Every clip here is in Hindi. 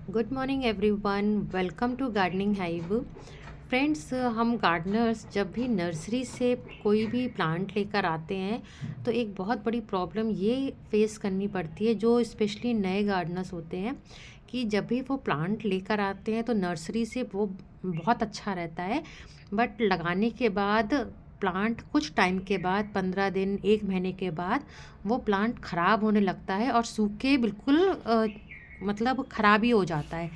Good morning everyone, welcome to gardening hive. Friends, हम गार्डनर्स जब भी नर्सरी से कोई भी प्लांट लेकर आते हैं तो एक बहुत बड़ी प्रॉब्लम ये फेस करनी पड़ती है, जो स्पेशली नए गार्डनर्स होते हैं, कि जब भी वो प्लांट लेकर आते हैं तो नर्सरी से वो बहुत अच्छा रहता है, बट लगाने के बाद प्लांट कुछ टाइम के बाद 15 दिन 1 महीने के बाद वो प्लांट ख़राब होने लगता है और सूख के बिल्कुल मतलब ख़राब ही हो जाता है।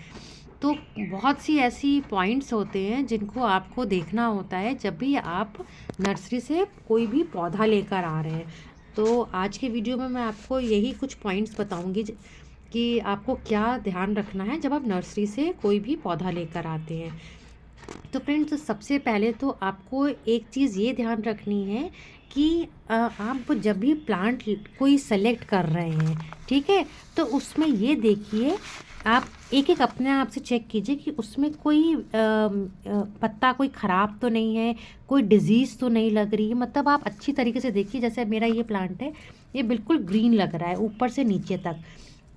तो बहुत सी ऐसी पॉइंट्स होते हैं जिनको आपको देखना होता है जब भी आप नर्सरी से कोई भी पौधा लेकर आ रहे हैं। तो आज के वीडियो में मैं आपको यही कुछ पॉइंट्स बताऊंगी कि आपको क्या ध्यान रखना है जब आप नर्सरी से कोई भी पौधा लेकर आते हैं। तो फ्रेंड्स, सबसे पहले तो आपको एक चीज़ ये ध्यान रखनी है कि आप जब भी प्लांट कोई सेलेक्ट कर रहे हैं, ठीक है, तो उसमें ये देखिए, आप एक एक अपने आप से चेक कीजिए कि उसमें कोई पत्ता कोई ख़राब तो नहीं है, कोई डिजीज़ तो नहीं लग रही है। मतलब आप अच्छी तरीके से देखिए, जैसे मेरा ये प्लांट है, ये बिल्कुल ग्रीन लग रहा है ऊपर से नीचे तक।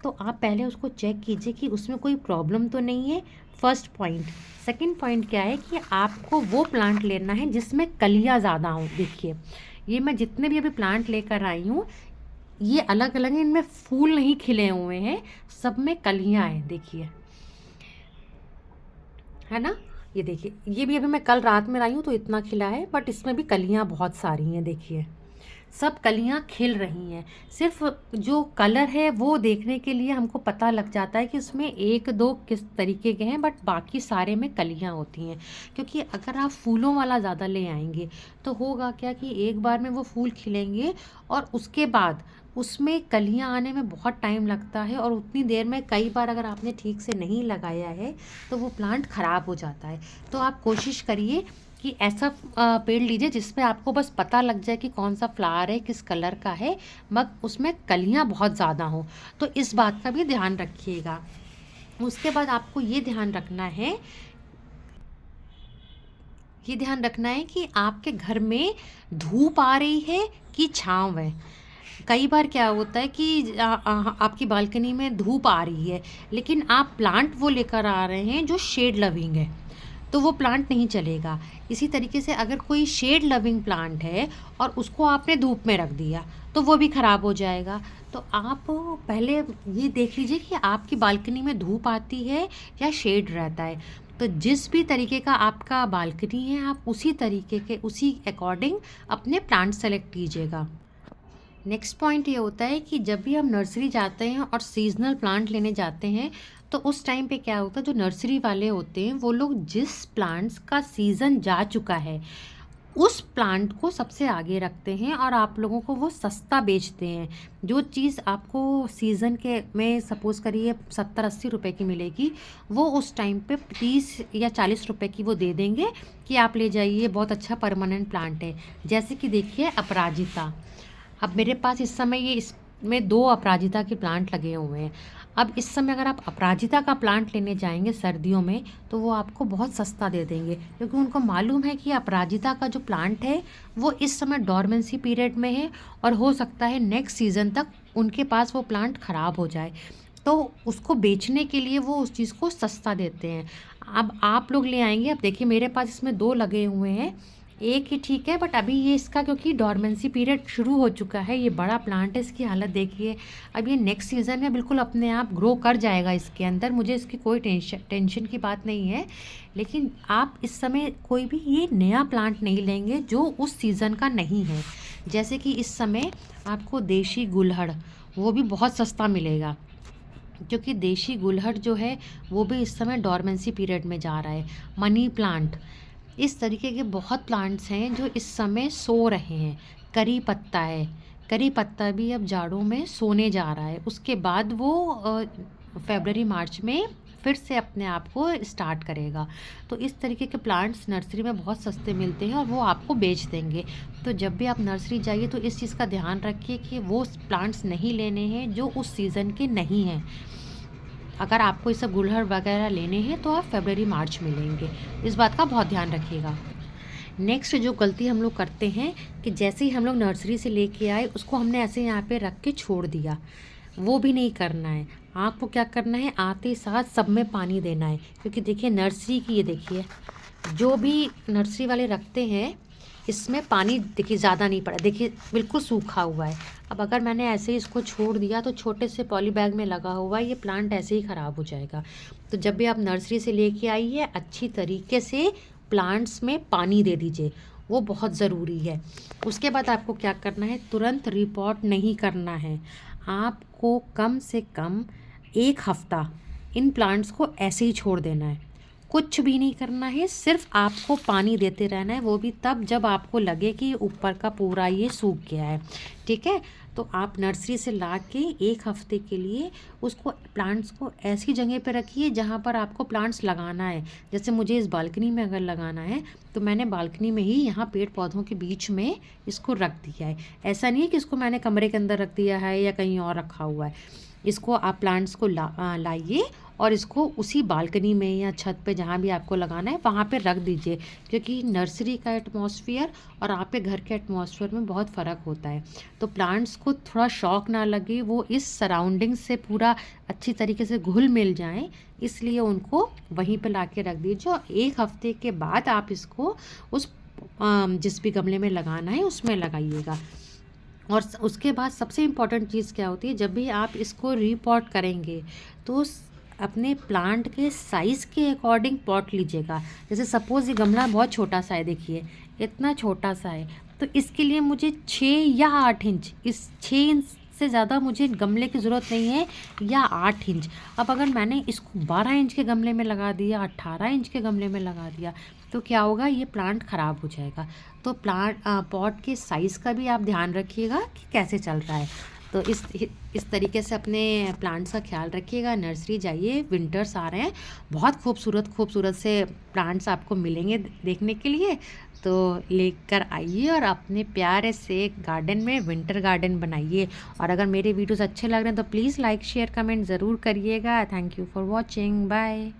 तो आप पहले उसको चेक कीजिए कि उसमें कोई प्रॉब्लम तो नहीं है, फर्स्ट पॉइंट। सेकंड पॉइंट क्या है कि आपको वो प्लांट लेना है जिसमें कलियां ज़्यादा हों। देखिए, ये मैं जितने भी अभी प्लांट लेकर आई हूँ, ये अलग अलग हैं, इनमें फूल नहीं खिले हुए हैं, सब में कलियां हैं। देखिए, है ना। ये देखिए, ये भी अभी मैं कल रात में लाई हूँ तो इतना खिला है, बट इसमें भी कलियां बहुत सारी हैं। देखिए, सब कलियां खिल रही हैं। सिर्फ जो कलर है वो देखने के लिए हमको पता लग जाता है कि उसमें एक दो किस तरीके के हैं, बट बाकी सारे में कलियां होती हैं। क्योंकि अगर आप फूलों वाला ज़्यादा ले आएंगे तो होगा क्या कि एक बार में वो फूल खिलेंगे और उसके बाद उसमें कलियां आने में बहुत टाइम लगता है, और उतनी देर में कई बार अगर आपने ठीक से नहीं लगाया है तो वो प्लांट ख़राब हो जाता है। तो आप कोशिश करिए कि ऐसा पेड़ लीजिए जिसमें आपको बस पता लग जाए कि कौन सा फ्लावर है, किस कलर का है, मगर उसमें कलियां बहुत ज़्यादा हों। तो इस बात का भी ध्यान रखिएगा। उसके बाद आपको ये ध्यान रखना है कि आपके घर में धूप आ रही है कि छाँव है। कई बार क्या होता है कि आपकी बालकनी में धूप आ रही है, लेकिन आप प्लांट वो लेकर आ रहे हैं जो शेड लविंग है, तो वो प्लांट नहीं चलेगा। इसी तरीके से अगर कोई शेड लविंग प्लांट है और उसको आपने धूप में रख दिया तो वो भी ख़राब हो जाएगा। तो आप पहले ये देख लीजिए कि आपकी बालकनी में धूप आती है या शेड रहता है। तो जिस भी तरीके का आपका बालकनी है, आप उसी तरीके के उसी अकॉर्डिंग अपने प्लांट सेलेक्ट कीजिएगा। नेक्स्ट पॉइंट ये होता है कि जब भी हम नर्सरी जाते हैं और सीजनल प्लांट लेने जाते हैं, तो उस टाइम पे क्या होता है, जो नर्सरी वाले होते हैं वो लोग जिस प्लांट्स का सीज़न जा चुका है उस प्लांट को सबसे आगे रखते हैं और आप लोगों को वो सस्ता बेचते हैं। जो चीज़ आपको सीज़न के में सपोज़ करिए 70-80 रुपए की मिलेगी, वो उस टाइम पे 30 या 40 रुपए की वो दे देंगे कि आप ले जाइए, बहुत अच्छा परमानेंट प्लांट है। जैसे कि देखिए, अपराजिता। अब मेरे पास इस समय ये इसमें 2 अपराजिता के प्लांट लगे हुए हैं। अब इस समय अगर आप अपराजिता का प्लांट लेने जाएंगे सर्दियों में तो वो आपको बहुत सस्ता दे देंगे, क्योंकि उनको मालूम है कि अपराजिता का जो प्लांट है वो इस समय डॉर्मेंसी पीरियड में है और हो सकता है नेक्स्ट सीज़न तक उनके पास वो प्लांट ख़राब हो जाए। तो उसको बेचने के लिए वो उस चीज़ को सस्ता देते हैं। अब आप लोग ले आएंगे। अब देखिए, मेरे पास इसमें 2 लगे हुए हैं, एक ही ठीक है, बट अभी ये इसका क्योंकि डॉर्मेंसी पीरियड शुरू हो चुका है, ये बड़ा प्लांट है, इसकी हालत देखिए। अब ये नेक्स्ट सीज़न में बिल्कुल अपने आप ग्रो कर जाएगा इसके अंदर, मुझे इसकी कोई टेंशन की बात नहीं है। लेकिन आप इस समय कोई भी ये नया प्लांट नहीं लेंगे जो उस सीज़न का नहीं है। जैसे कि इस समय आपको देशी गुलहड़ वो भी बहुत सस्ता मिलेगा, क्योंकि देशी गुलहड़ जो है वो भी इस समय डॉर्मेंसी पीरियड में जा रहा है। मनी प्लांट, इस तरीके के बहुत प्लांट्स हैं जो इस समय सो रहे हैं। करी पत्ता है, करी पत्ता भी अब जाड़ों में सोने जा रहा है, उसके बाद वो फरवरी मार्च में फिर से अपने आप को स्टार्ट करेगा। तो इस तरीके के प्लांट्स नर्सरी में बहुत सस्ते मिलते हैं और वो आपको बेच देंगे। तो जब भी आप नर्सरी जाइए तो इस चीज़ का ध्यान रखिए कि वो प्लांट्स नहीं लेने हैं जो उस सीज़न के नहीं हैं। अगर आपको ये सब गुड़हल वगैरह लेने हैं तो आप फरवरी मार्च में लेंगे, इस बात का बहुत ध्यान रखिएगा। नेक्स्ट जो गलती हम लोग करते हैं कि जैसे ही हम लोग नर्सरी से लेके आए उसको हमने ऐसे यहाँ पे रख के छोड़ दिया, वो भी नहीं करना है। आपको क्या करना है, आते ही साथ सब में पानी देना है, क्योंकि देखिए नर्सरी की, ये देखिए जो भी नर्सरी वाले रखते हैं इसमें पानी देखिए ज़्यादा नहीं पड़ा, देखिए बिल्कुल सूखा हुआ है। अब अगर मैंने ऐसे ही इसको छोड़ दिया तो छोटे से पॉली बैग में लगा हुआ है, ये प्लांट ऐसे ही ख़राब हो जाएगा। तो जब भी आप नर्सरी से लेके आइए, अच्छी तरीके से प्लांट्स में पानी दे दीजिए, वो बहुत ज़रूरी है। उसके बाद आपको क्या करना है, तुरंत रिपोर्ट नहीं करना है, आपको कम से कम 1 हफ्ता इन प्लांट्स को ऐसे ही छोड़ देना है, कुछ भी नहीं करना है, सिर्फ आपको पानी देते रहना है, वो भी तब जब आपको लगे कि ऊपर का पूरा ये सूख गया है। ठीक है, तो आप नर्सरी से ला के 1 हफ्ते के लिए उसको, प्लांट्स को ऐसी जगह पे रखिए जहाँ पर आपको प्लांट्स लगाना है। जैसे मुझे इस बालकनी में अगर लगाना है तो मैंने बालकनी में ही यहाँ पेड़ पौधों के बीच में इसको रख दिया है। ऐसा नहीं है कि इसको मैंने कमरे के अंदर रख दिया है या कहीं और रखा हुआ है। इसको आप प्लांट्स को लाइए और इसको उसी बालकनी में या छत पे जहाँ भी आपको लगाना है वहाँ पे रख दीजिए, क्योंकि नर्सरी का एटमॉस्फेयर और आपके घर के एटमॉस्फेयर में बहुत फ़र्क होता है। तो प्लांट्स को थोड़ा शौक ना लगे, वो इस सराउंडिंग से पूरा अच्छी तरीके से घुल मिल जाएं, इसलिए उनको वहीं पे ला के रख दीजिए। और 1 हफ्ते के बाद आप इसको उस जिस भी गमले में लगाना है उसमें लगाइएगा। और उसके बाद सबसे इम्पॉर्टेंट चीज़ क्या होती है, जब भी आप इसको रीपॉट करेंगे तो अपने प्लांट के साइज़ के अकॉर्डिंग पॉट लीजिएगा। जैसे सपोज़ ये गमला बहुत छोटा सा है, देखिए इतना छोटा सा है, तो इसके लिए मुझे 6 या 8 इंच, इस 6 इंच से ज़्यादा मुझे गमले की ज़रूरत नहीं है, या 8 इंच। अब अगर मैंने इसको 12 इंच के गमले में लगा दिया, 18 इंच के गमले में लगा दिया, तो क्या होगा, ये प्लांट ख़राब हो जाएगा। तो प्लांट पॉट के साइज़ का भी आप ध्यान रखिएगा कि कैसे चल रहा है। तो इस तरीके से अपने प्लांट्स का ख्याल रखिएगा। नर्सरी जाइए, विंटर्स आ रहे हैं, बहुत खूबसूरत खूबसूरत से प्लांट्स आपको मिलेंगे देखने के लिए, तो लेकर आइए और अपने प्यारे से गार्डन में विंटर गार्डन बनाइए। और अगर मेरे वीडियोस अच्छे लग रहे हैं तो प्लीज़ लाइक शेयर कमेंट ज़रूर करिएगा। Thank you for watching, bye.